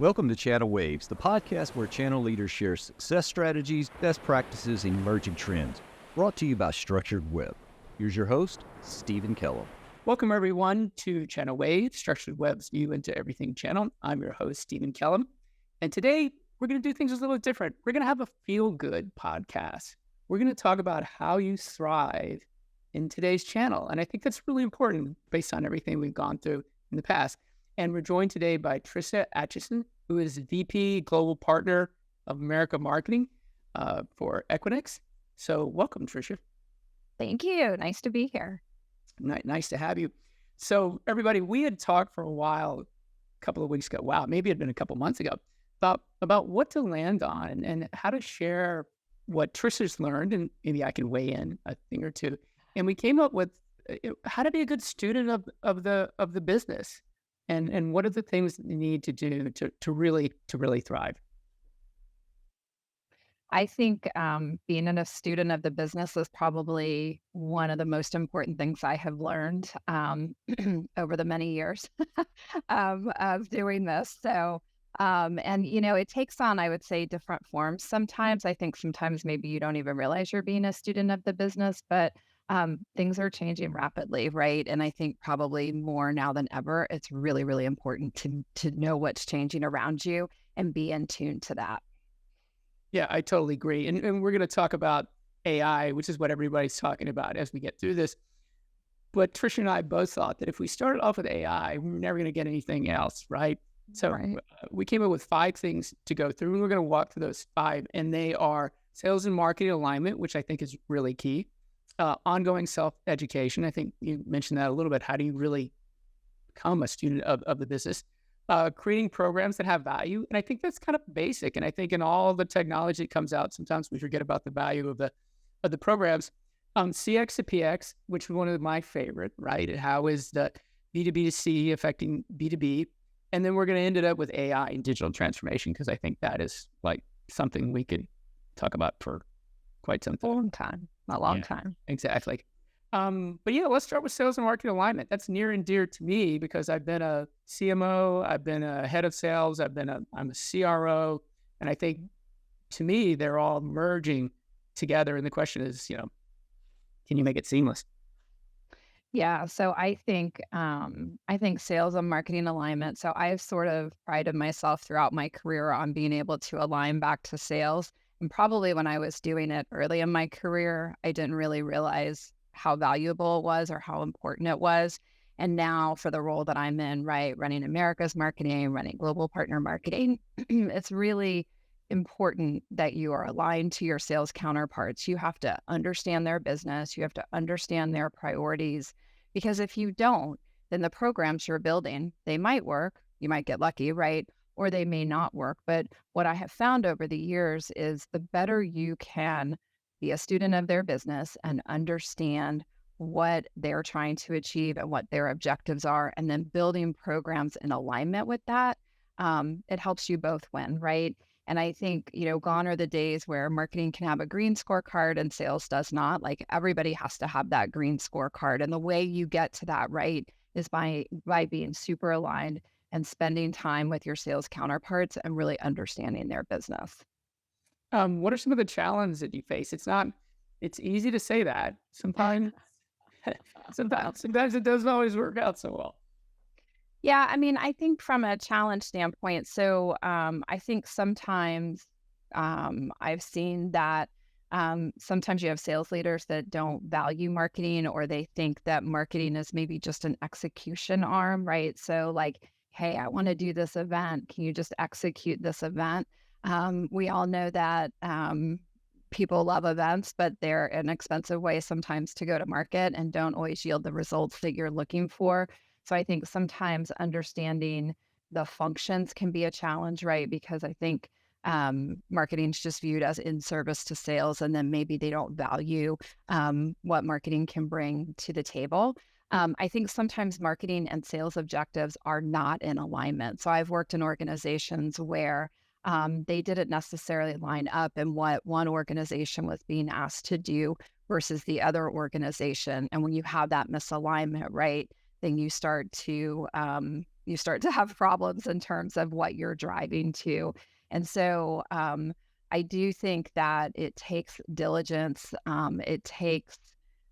Welcome to ChannelWaves, the podcast where channel leaders share success strategies, best practices, and emerging trends. Brought to you by Structured Web. Here's your host, Stephen Kellum. Welcome, everyone, to ChannelWaves, Structured Web's view into everything channel. I'm your host, Stephen Kellum. And today, we're going to do things a little different. We're going to have a feel-good podcast. We're going to talk about how you thrive in today's channel. And I think that's really important based on everything we've gone through in the past. And we're joined today by Tricia Atchison, who is VP Global Partner of America Marketing for Equinix. So welcome, Tricia. Thank you. Nice to be here. Nice to have you. So everybody, we had talked for a while, a couple of weeks ago. Wow, maybe it had been a couple months ago, about what to land on and how to share what Tricia's learned, and maybe I can weigh in a thing or two. And we came up with how to be a good student of the business, and what are the things that you need to do to really thrive. I think being a student of the business is probably one of the most important things I have learned over the many years of doing this. So, and it takes on, I would say, different forms. Sometimes maybe you don't even realize you're being a student of the business, but things are changing rapidly, right? And I think probably more now than ever, it's really, really important to know what's changing around you and be in tune to that. Yeah, I totally agree. And we're going to talk about AI, which is what everybody's talking about as we get through this. But Tricia and I both thought that if we started off with AI, we were never going to get anything else, right? So we came up with 5 things to go through, and we're going to walk through those 5. And they are sales and marketing alignment, which I think is really key. Ongoing self-education. I think you mentioned that a little bit. How do you really become a student of the business? Creating programs that have value. And I think that's kind of basic. And I think in all the technology that comes out, sometimes we forget about the value of the programs. CX to PX, which is one of my favorite, right? How is the B2B2C affecting B2B? And then we're going to end it up with AI and digital transformation, because I think that is like something we could talk about for quite some time. A long time. Exactly. But yeah, let's start with sales and marketing alignment. That's near and dear to me because I've been a CMO, I've been a head of sales, I'm a CRO, and I think to me they're all merging together. And the question is, can you make it seamless? Yeah. So I think sales and marketing alignment. So I've sort of prided myself throughout my career on being able to align back to sales. And probably when I was doing it early in my career, I didn't really realize how valuable it was or how important it was. And now for the role that I'm in, right, running America's marketing, running global partner marketing, it's really important that you are aligned to your sales counterparts. You have to understand their business. You have to understand their priorities, because if you don't, then the programs you're building, they might work. You might get lucky, right? Or they may not work. But what I have found over the years is the better you can be a student of their business and understand what they're trying to achieve and what their objectives are, and then building programs in alignment with that, it helps you both win, right? And I think, gone are the days where marketing can have a green scorecard and sales does not. Like, everybody has to have that green scorecard. And the way you get to that, right, is by being super aligned and spending time with your sales counterparts and really understanding their business. What are some of the challenges that you face? It's easy to say that. Sometimes it doesn't always work out so well. Yeah, I mean, I think from a challenge standpoint, so I think sometimes I've seen that sometimes you have sales leaders that don't value marketing, or they think that marketing is maybe just an execution arm, right? So like, hey, I want to do this event. Can you just execute this event? We all know that people love events, but they're an expensive way sometimes to go to market and don't always yield the results that you're looking for. So I think sometimes understanding the functions can be a challenge, right? Because I think marketing's just viewed as in service to sales, and then maybe they don't value what marketing can bring to the table. I think sometimes marketing and sales objectives are not in alignment. So I've worked in organizations where they didn't necessarily line up in what one organization was being asked to do versus the other organization. And when you have that misalignment, right, then you start to you start to have problems in terms of what you're driving to. And so I do think that it takes diligence. It takes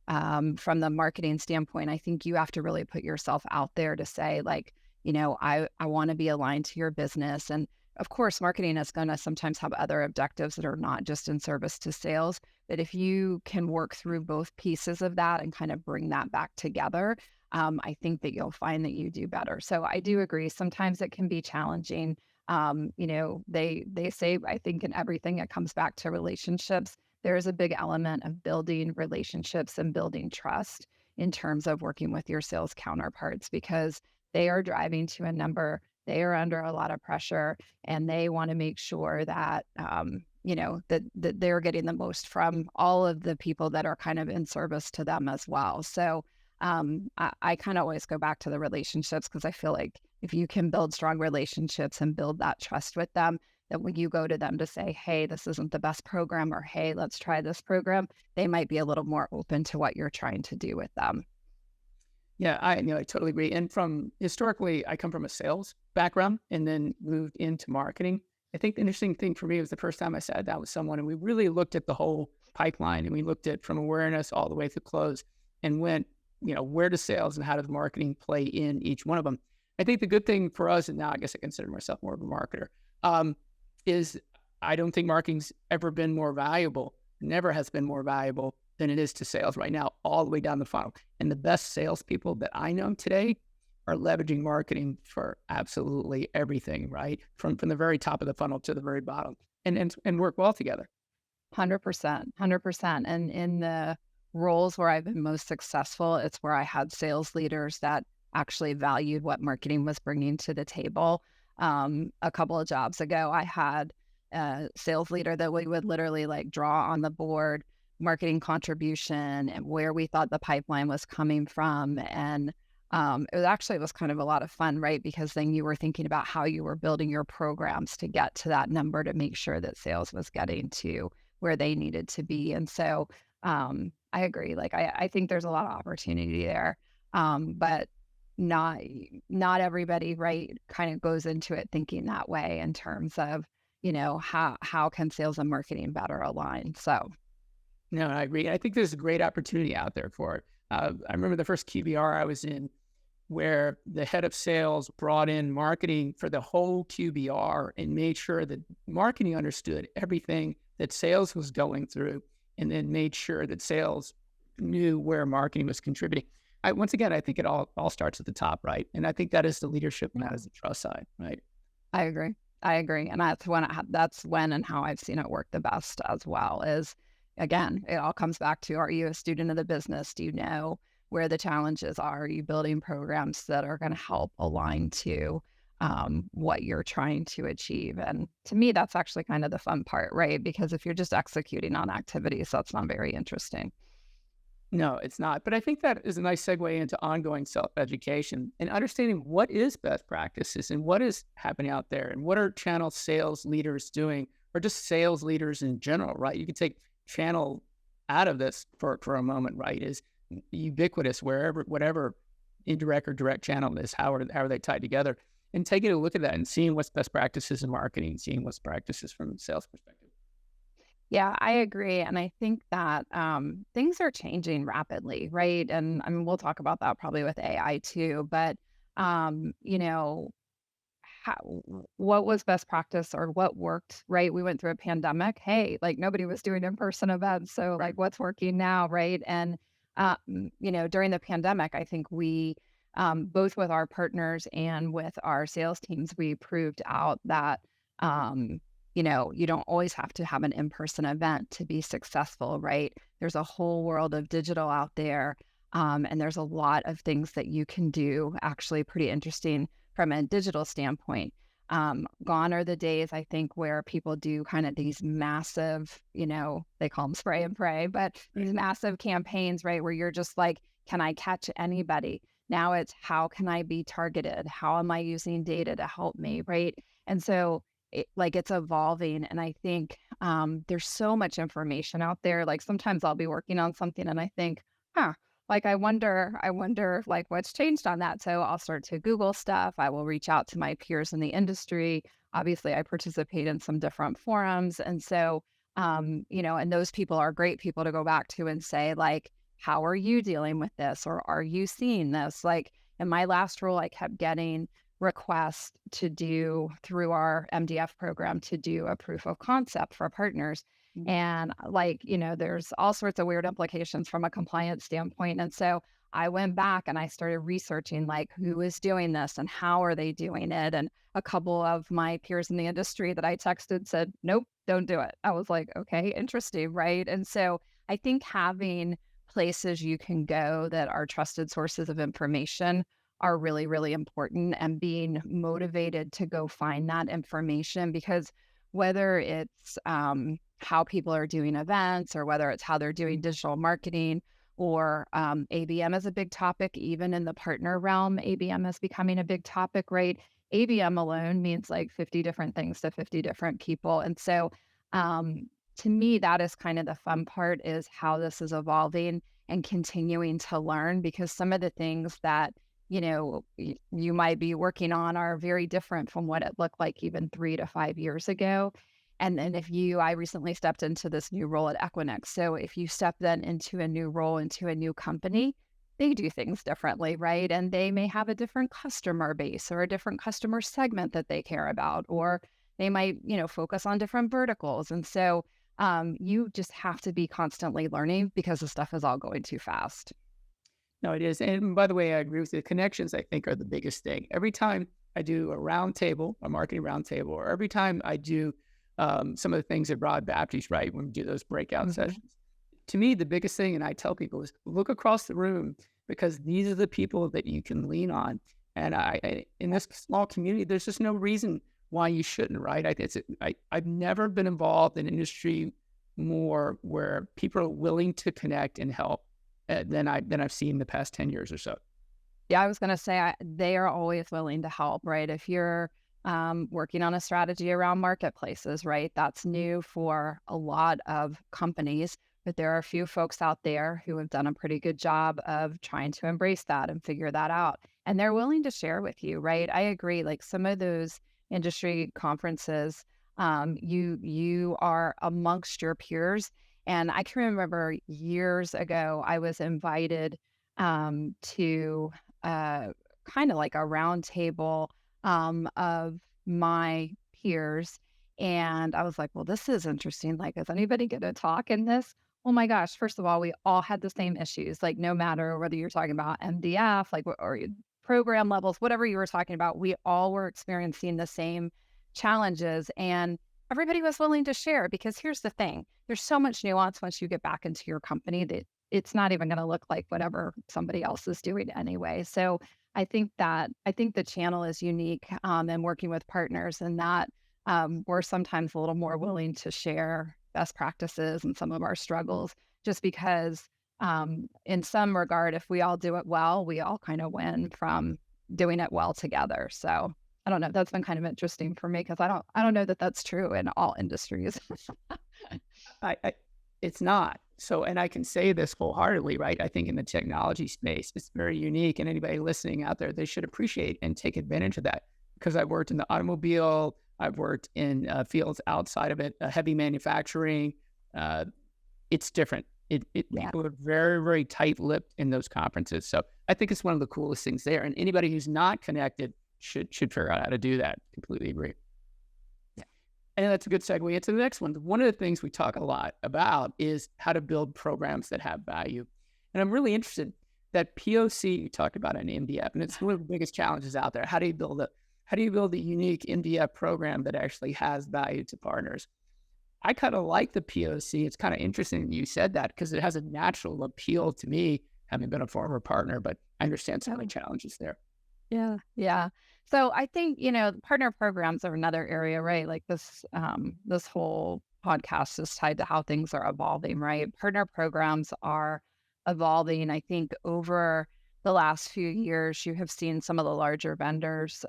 from the marketing standpoint, I think you have to really put yourself out there to say, like, I want to be aligned to your business. And of course, marketing is going to sometimes have other objectives that are not just in service to sales. But if you can work through both pieces of that and kind of bring that back together, I think that you'll find that you do better. So I do agree. Sometimes it can be challenging. They say, I think in everything, it comes back to relationships. There is a big element of building relationships and building trust in terms of working with your sales counterparts, because they are driving to a number. They are under a lot of pressure, and they want to make sure that, that they're getting the most from all of the people that are kind of in service to them as well. So I kind of always go back to the relationships, because I feel like if you can build strong relationships and build that trust with them, that when you go to them to say, hey, this isn't the best program, or hey, let's try this program, they might be a little more open to what you're trying to do with them. Yeah, I totally agree. And from historically, I come from a sales background and then moved into marketing. I think the interesting thing for me was the first time I sat down with someone and we really looked at the whole pipeline, and we looked at from awareness all the way through close, and went, where does sales and how does marketing play in each one of them? I think the good thing for us, and now I guess I consider myself more of a marketer, is I don't think marketing's ever been more valuable, never has been more valuable than it is to sales right now, all the way down the funnel. And the best salespeople that I know today are leveraging marketing for absolutely everything, right? From the very top of the funnel to the very bottom, and work well together. 100%, 100%. And in the roles where I've been most successful, it's where I had sales leaders that actually valued what marketing was bringing to the table. A couple of jobs ago, I had a sales leader that we would literally like draw on the board marketing contribution and where we thought the pipeline was coming from. And it was kind of a lot of fun, right? Because then you were thinking about how you were building your programs to get to that number to make sure that sales was getting to where they needed to be. And so I agree. Like, I think there's a lot of opportunity there. But not everybody, right, kind of goes into it thinking that way in terms of, how can sales and marketing better align? So. No, I agree. I think there's a great opportunity out there for it. I remember the first QBR I was in, where the head of sales brought in marketing for the whole QBR and made sure that marketing understood everything that sales was going through, and then made sure that sales knew where marketing was contributing. Once again, I think it all starts at the top, right? And I think that is the leadership and that is the trust side, right? I agree. And that's when and how I've seen it work the best as well. Is, again, it all comes back to, are you a student of the business? Do you know where the challenges are? Are you building programs that are going to help align to what you're trying to achieve? And to me, that's actually kind of the fun part, right? Because if you're just executing on activities, that's not very interesting. No, it's not. But I think that is a nice segue into ongoing self-education and understanding what is best practices and what is happening out there, and what are channel sales leaders doing, or just sales leaders in general, right? You can take channel out of this for a moment, right? Is ubiquitous wherever, whatever indirect or direct channel is, how are they tied together? And taking a look at that and seeing what's best practices in marketing, seeing what's practices from a sales perspective. Yeah, I agree. And I think that things are changing rapidly, right? And I mean, we'll talk about that probably with AI too. But, what was best practice or what worked, right? We went through a pandemic. Hey, like nobody was doing in-person events. So like what's working now, right? And, during the pandemic, I think we, both with our partners and with our sales teams, we proved out that, you don't always have to have an in-person event to be successful, right? There's a whole world of digital out there. And there's a lot of things that you can do, actually pretty interesting from a digital standpoint. Gone are the days, I think, where people do kind of these massive, they call them spray and pray, but these massive campaigns, right? Where you're just like, can I catch anybody? Now it's, how can I be targeted? How am I using data to help me, right? And so it's evolving. And I think there's so much information out there. Like sometimes I'll be working on something and I think, like, I wonder like what's changed on that. So I'll start to Google stuff. I will reach out to my peers in the industry. Obviously, I participate in some different forums. And so, and those people are great people to go back to and say, like, how are you dealing with this? Or are you seeing this? Like in my last role, I kept getting requests to do through our MDF program to do a proof of concept for partners. And like, there's all sorts of weird implications from a compliance standpoint. And so I went back and I started researching like who is doing this and how are they doing it. And a couple of my peers in the industry that I texted said, nope, don't do it. I was like, okay, interesting, right? And so I think having places you can go that are trusted sources of information are really, really important, and being motivated to go find that information, because whether it's how people are doing events or whether it's how they're doing digital marketing or ABM is a big topic, even in the partner realm, ABM is becoming a big topic, right? ABM alone means like 50 different things to 50 different people. And so to me, that is kind of the fun part, is how this is evolving and continuing to learn, because some of the things that you might be working on are very different from what it looked like even 3 to 5 years ago. And then I recently stepped into this new role at Equinix. So if you step then into a new role, into a new company, they do things differently, right? And they may have a different customer base or a different customer segment that they care about, or they might, focus on different verticals. And so you just have to be constantly learning, because the stuff is all going too fast. No, it is. And by the way, I agree with you. The connections, I think, are the biggest thing. Every time I do a roundtable, a marketing roundtable, or every time I do some of the things that Rod Baptist, right, when we do those breakout sessions, to me, the biggest thing, and I tell people, is look across the room, because these are the people that you can lean on. And I in this small community, there's just no reason why you shouldn't, right? I've never been involved in industry more where people are willing to connect and help than I've seen the past 10 years or so. Yeah, I was going to say they are always willing to help, right? If you're working on a strategy around marketplaces, right? That's new for a lot of companies, but there are a few folks out there who have done a pretty good job of trying to embrace that and figure that out. And they're willing to share with you, right? I agree. Like some of those industry conferences, you are amongst your peers. And I can remember years ago, I was invited to kind of like a round table of my peers. And I was like, well, this is interesting. Like, is anybody going to talk in this? Oh my gosh. First of all, we all had the same issues. Like, no matter whether you're talking about MDF, like, or program levels, whatever you were talking about, we all were experiencing the same challenges. And everybody was willing to share, because here's the thing, there's so much nuance once you get back into your company that it's not even going to look like whatever somebody else is doing anyway. So I think the channel is unique, and working with partners, and that we're sometimes a little more willing to share best practices and some of our struggles, just because in some regard, if we all do it well, we all kind of win from doing it well together. So I don't know. That's been kind of interesting for me, because I don't know that that's true in all industries. It's not. So, and I can say this wholeheartedly, right? I think in the technology space, it's very unique, and anybody listening out there, they should appreciate and take advantage of that, because I've worked in the automobile, I've worked in fields outside of it, heavy manufacturing. It's different. People are very, very tight-lipped in those conferences. So I think it's one of the coolest things there. And anybody who's not connected should figure out how to do that. Completely agree. And that's a good segue into the next one. One of the things we talk a lot about is how to build programs that have value. And I'm really interested that POC you talked about in MDF, and it's one of the biggest challenges out there. How do you build a unique MDF program that actually has value to partners? I kind of like the POC. It's kind of interesting you said that, because it has a natural appeal to me, having been a former partner, but I understand some of the challenges there. Yeah. So I think, partner programs are another area, right? Like this whole podcast is tied to how things are evolving, right? Partner programs are evolving. I think over the last few years, you have seen some of the larger vendors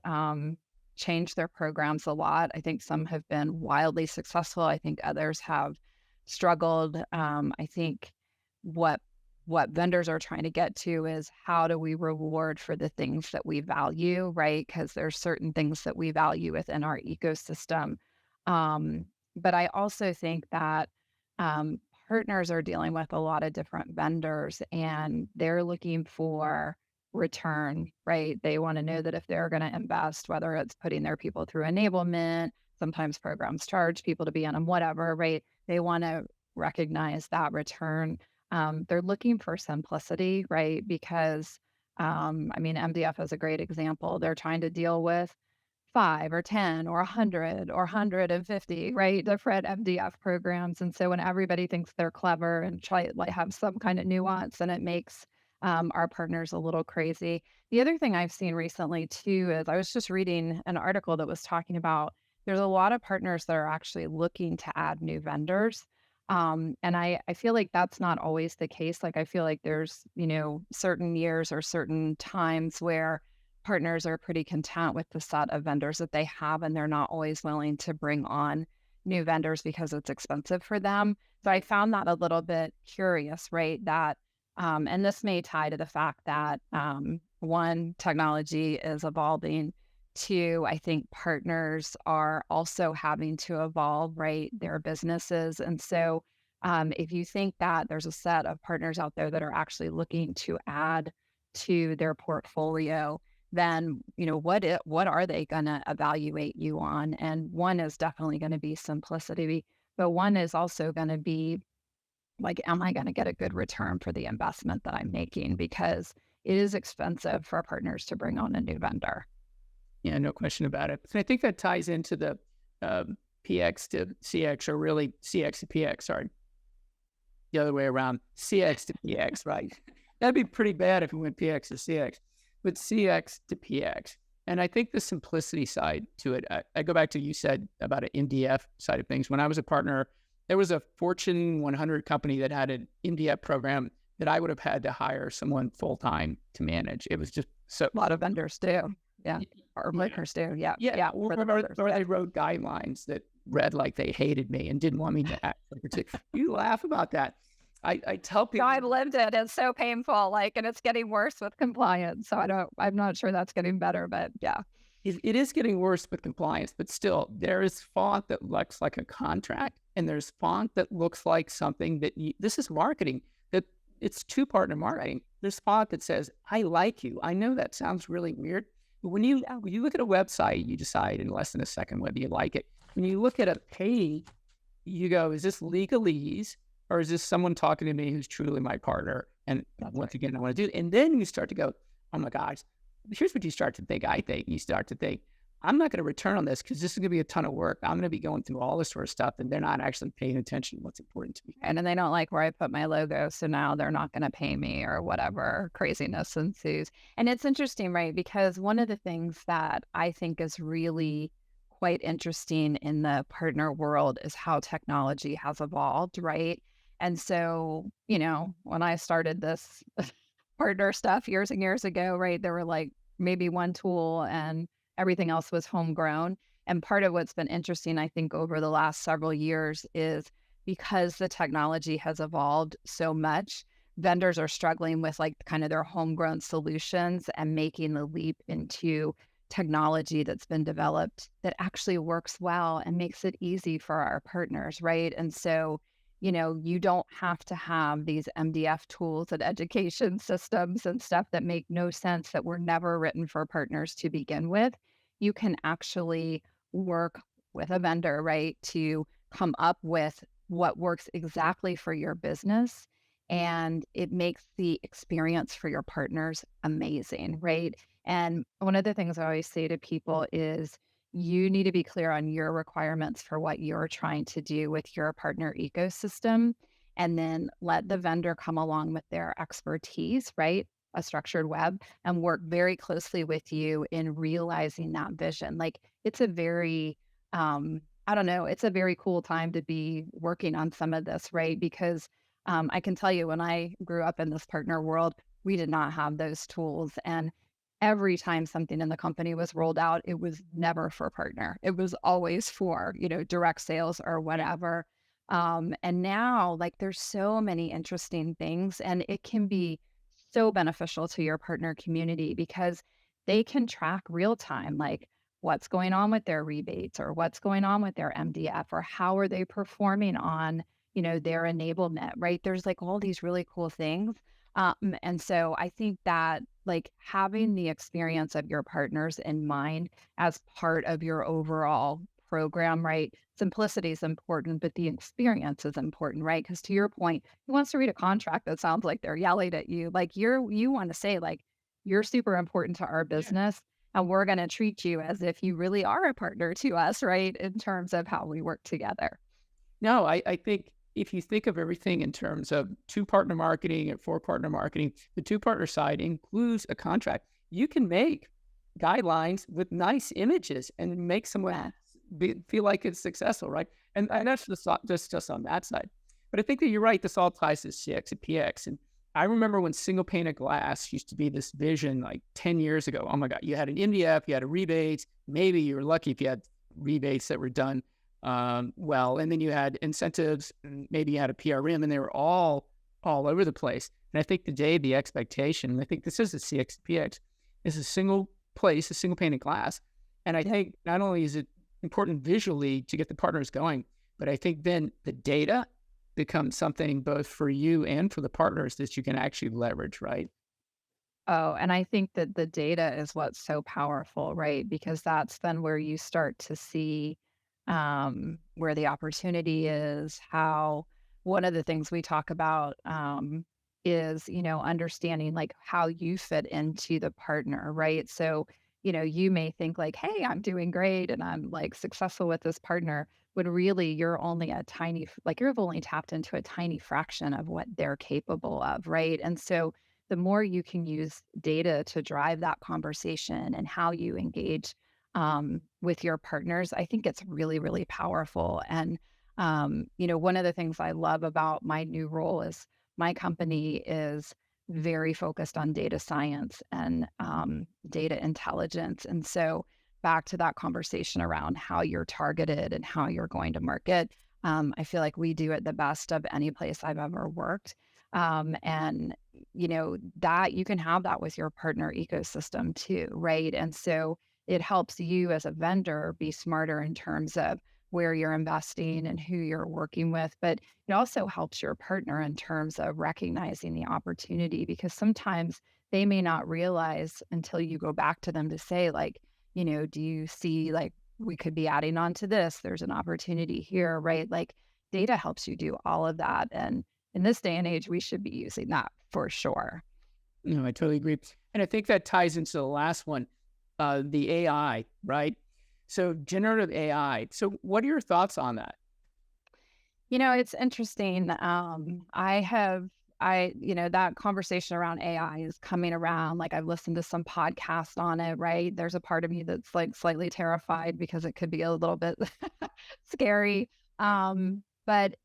change their programs a lot. I think some have been wildly successful. I think others have struggled. I think what what vendors are trying to get to is how do we reward for the things that we value, right? Because there's certain things that we value within our ecosystem. Um, but I also think that um, partners are dealing with a lot of different vendors and they're looking for return, right? They want to know that if they're going to invest, whether it's putting their people through enablement, sometimes programs charge people to be on them, whatever, right? They want to recognize that return. They're looking for simplicity, right? Because, I mean, MDF is a great example. They're trying to deal with 5 or 10 or 100 or 150, right? Different MDF programs. And so when everybody thinks they're clever and try like have some kind of nuance, and it makes our partners a little crazy. The other thing I've seen recently too is I was just reading an article that was talking about there's a lot of partners that are actually looking to add new vendors. And I feel like that's not always the case. Like I feel like there's, certain years or certain times where partners are pretty content with the set of vendors that they have, and they're not always willing to bring on new vendors because it's expensive for them. So I found that a little bit curious, right? That, and this may tie to the fact that one, technology is evolving. Two, I think partners are also having to evolve, right, their businesses. And so if you think that there's a set of partners out there that are actually looking to add to their portfolio, then, what are they going to evaluate you on? And one is definitely going to be simplicity, but one is also going to be like, am I going to get a good return for the investment that I'm making? Because it is expensive for partners to bring on a new vendor. Yeah, no question about it. And I think that ties into the PX to CX, or really CX to PX, sorry. The other way around, CX to PX, right? That'd be pretty bad if we went PX to CX, but CX to PX. And I think the simplicity side to it, I go back to you said about an MDF side of things. When I was a partner, there was a Fortune 100 company that had an MDF program that I would have had to hire someone full-time to manage. It was just so... A lot of vendors do. Yeah. Or makers do. Yeah. Yeah. Or I wrote guidelines that read like they hated me and didn't want me to act like it. You laugh about that. I tell people... I've lived it. It's so painful. And it's getting worse with compliance. So I'm not sure that's getting better, but yeah. It is getting worse with compliance, but still, there is font that looks like a contract, and there's font that looks like something that this is marketing. That it's two-partner marketing. There's font that says, "I like you." I know that sounds really weird, but when you look at a website, you decide in less than a second whether you like it. When you look at a page, you go, "Is this legalese, or is this someone talking to me who's truly my partner?" And once again, I want to do it. And then you start to go, "Oh my gosh." Here's what you start to think. I think you start to think, I'm not going to return on this because this is going to be a ton of work. I'm going to be going through all this sort of stuff, and they're not actually paying attention to what's important to me. And then they don't like where I put my logo, so now they're not going to pay me or whatever craziness ensues. And it's interesting, right? Because one of the things that I think is really quite interesting in the partner world is how technology has evolved, right? And so, when I started this partner stuff years and years ago, right, there were like maybe one tool and everything else was homegrown. And part of what's been interesting, I think, over the last several years is because the technology has evolved so much, vendors are struggling with like kind of their homegrown solutions and making the leap into technology that's been developed that actually works well and makes it easy for our partners, right? And so you don't have to have these MDF tools and education systems and stuff that make no sense, that were never written for partners to begin with. You can actually work with a vendor, right, to come up with what works exactly for your business. And it makes the experience for your partners amazing, right? And one of the things I always say to people is, you need to be clear on your requirements for what you're trying to do with your partner ecosystem, and then let the vendor come along with their expertise, right? A structured web, and work very closely with you in realizing that vision. Like, it's a very, it's a very cool time to be working on some of this, right? Because I can tell you, when I grew up in this partner world, we did not have those tools. And every time something in the company was rolled out, it was never for partner. It was always for, direct sales or whatever. And now, like, there's so many interesting things, and it can be so beneficial to your partner community because they can track real time, like what's going on with their rebates or what's going on with their MDF or how are they performing on, their enablement, right? There's like all these really cool things. And so I think that like having the experience of your partners in mind as part of your overall program, right? Simplicity is important, but the experience is important, right? Because to your point, who wants to read a contract that sounds like they're yelling at you? Like you want to say like you're super important to our Yeah. business and we're going to treat you as if you really are a partner to us, right? In terms of how we work together. No, I think if you think of everything in terms of two-partner marketing and four-partner marketing, the two-partner side includes a contract. You can make guidelines with nice images and make someone feel like it's successful, right? And that's just on that side. But I think that you're right. This all ties to CX and PX. And I remember when single pane of glass used to be this vision like 10 years ago. Oh my God, you had an MDF, you had a rebate. Maybe you were lucky if you had rebates that were done well, and then you had incentives, and maybe you had a PRM, and they were all over the place. And I think today the expectation, and I think this is the CXPX, is a single place, a single pane of glass. And I think not only is it important visually to get the partners going, but I think then the data becomes something both for you and for the partners that you can actually leverage, right? Oh, and I think that the data is what's so powerful, right? Because that's then where you start to see where the opportunity is, how one of the things we talk about is, understanding like how you fit into the partner, right? So, you may think like, hey, I'm doing great and I'm like successful with this partner, when really you're only like you've only tapped into a tiny fraction of what they're capable of, right? And so, the more you can use data to drive that conversation and how you engage with your partners, I think it's really, really powerful. And, one of the things I love about my new role is my company is very focused on data science and data intelligence. And so, back to that conversation around how you're targeted and how you're going to market, I feel like we do it the best of any place I've ever worked. And that you can have that with your partner ecosystem too, right? And so it helps you as a vendor be smarter in terms of where you're investing and who you're working with, but it also helps your partner in terms of recognizing the opportunity because sometimes they may not realize until you go back to them to say like, do you see like we could be adding on to this? There's an opportunity here, right? Like data helps you do all of that. And in this day and age, we should be using that for sure. No, I totally agree. And I think that ties into the last one, the AI, right? So generative AI. So what are your thoughts on that? It's interesting. That conversation around AI is coming around. Like I've listened to some podcasts on it, right? There's a part of me that's like slightly terrified because it could be a little bit scary. But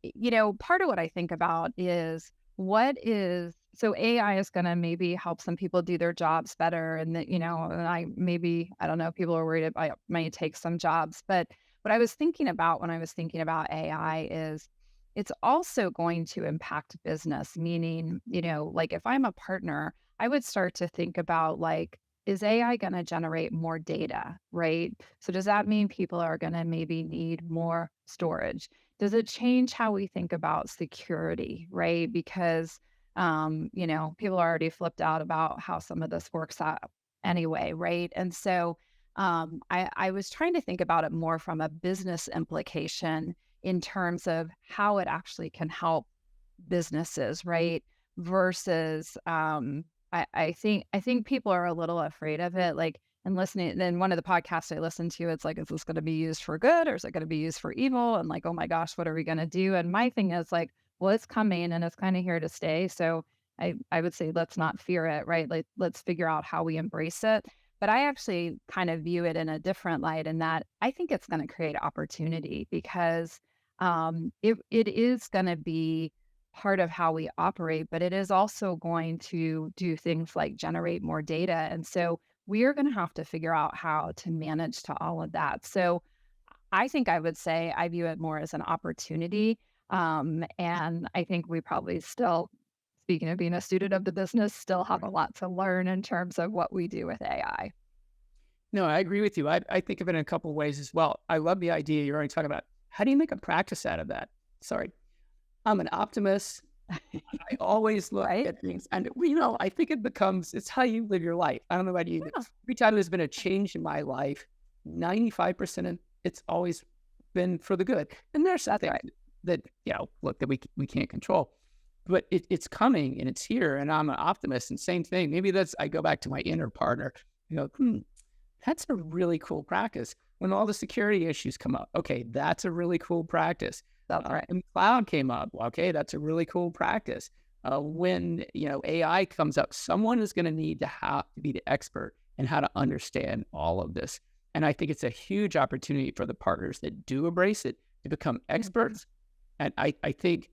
part of what I think about is so AI is going to maybe help some people do their jobs better. And that, I don't know, people are worried about it might take some jobs. But what I was thinking about when I was thinking about AI is it's also going to impact business, meaning, like if I'm a partner, I would start to think about like, is AI going to generate more data, right? So does that mean people are going to maybe need more storage? Does it change how we think about security, right? Because, people are already flipped out about how some of this works out anyway, right? And so I was trying to think about it more from a business implication in terms of how it actually can help businesses, right? Versus I think people are a little afraid of it. Like and listening, then one of the podcasts I listened to, it's like, is this going to be used for good or is it going to be used for evil? And like, oh my gosh, what are we going to do? And my thing is like, well, it's coming and it's kind of here to stay. So I would say let's not fear it, right? Like let's figure out how we embrace it. But I actually kind of view it in a different light in that I think it's going to create opportunity because it is going to be part of how we operate, but it is also going to do things like generate more data. And so we are going to have to figure out how to manage to all of that. So I think I would say I view it more as an opportunity. And I think we probably still, speaking of being a student of the business, still have a lot to learn in terms of what we do with AI. No, I agree with you. I think of it in a couple of ways as well. I love the idea you're already talking about. How do you make a practice out of that? Sorry, I'm an optimist. I always look Right? at things, and I think it's how you live your life. I don't know about you. Yeah. Every time there's been a change in my life, 95% of it's always been for the good. And there's some That's things right. that look, that we can't control, but it's coming and it's here. And I'm an optimist. And same thing. Maybe I go back to my inner partner. That's a really cool practice. When all the security issues come up, okay, that's a really cool practice. That's right. And cloud came up, okay, that's a really cool practice. When AI comes up, someone is going to need to have to be the expert in how to understand all of this. And I think it's a huge opportunity for the partners that do embrace it to become experts. And I think,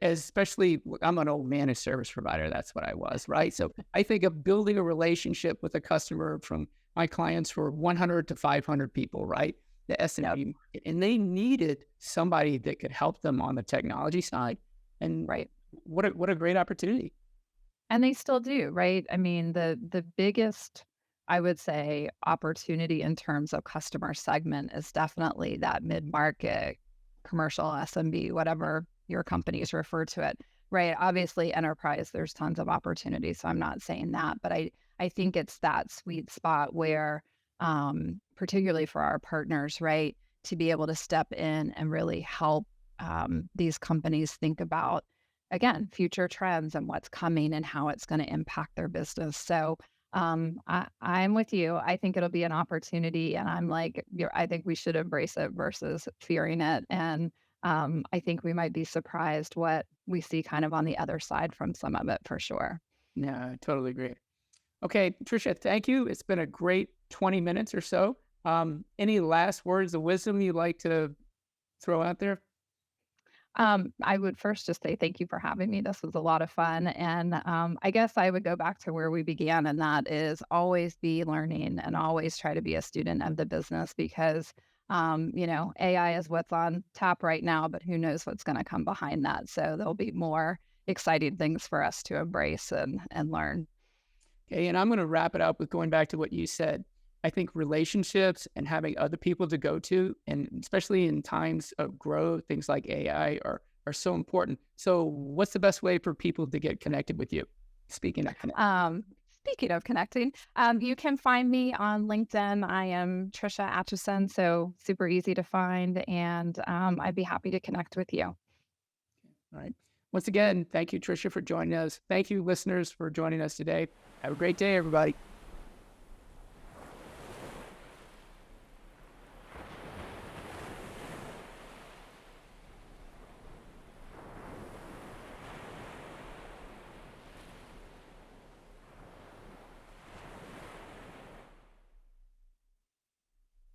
especially, I'm an old managed service provider. That's what I was, right? So I think of building a relationship with a customer from my clients were 100 to 500 people, right? The SMB market. And they needed somebody that could help them on the technology side. And Right. what a great opportunity. And they still do, right? I mean, the biggest, I would say, opportunity in terms of customer segment is definitely that mid-market, commercial, SMB, whatever your companies refer to it, right? Obviously, enterprise, there's tons of opportunities, so I'm not saying that, but I think it's that sweet spot where, particularly for our partners, right, to be able to step in and really help these companies think about, again, future trends and what's coming and how it's going to impact their business. So I'm with you. I think it'll be an opportunity, and I'm like, I think we should embrace it versus fearing it. And I think we might be surprised what we see kind of on the other side from some of it for sure. Yeah, I totally agree. Okay, Tricia, thank you. It's been a great 20 minutes or so. Any last words of wisdom you'd like to throw out there? I would first just say thank you for having me. This was a lot of fun. And I guess I would go back to where we began, and that is always be learning and always try to be a student of the business because, AI is what's on tap right now, but who knows what's going to come behind that. So there'll be more exciting things for us to embrace and learn. Okay, and I'm going to wrap it up with going back to what you said. I think relationships and having other people to go to, and especially in times of growth, things like AI are so important. So what's the best way for people to get connected with you? Speaking of connect. Speaking of connecting, you can find me on LinkedIn. I am Tricia Atchison, so super easy to find, and I'd be happy to connect with you. All right. Once again, thank you, Tricia, for joining us. Thank you, listeners, for joining us today. Have a great day, everybody.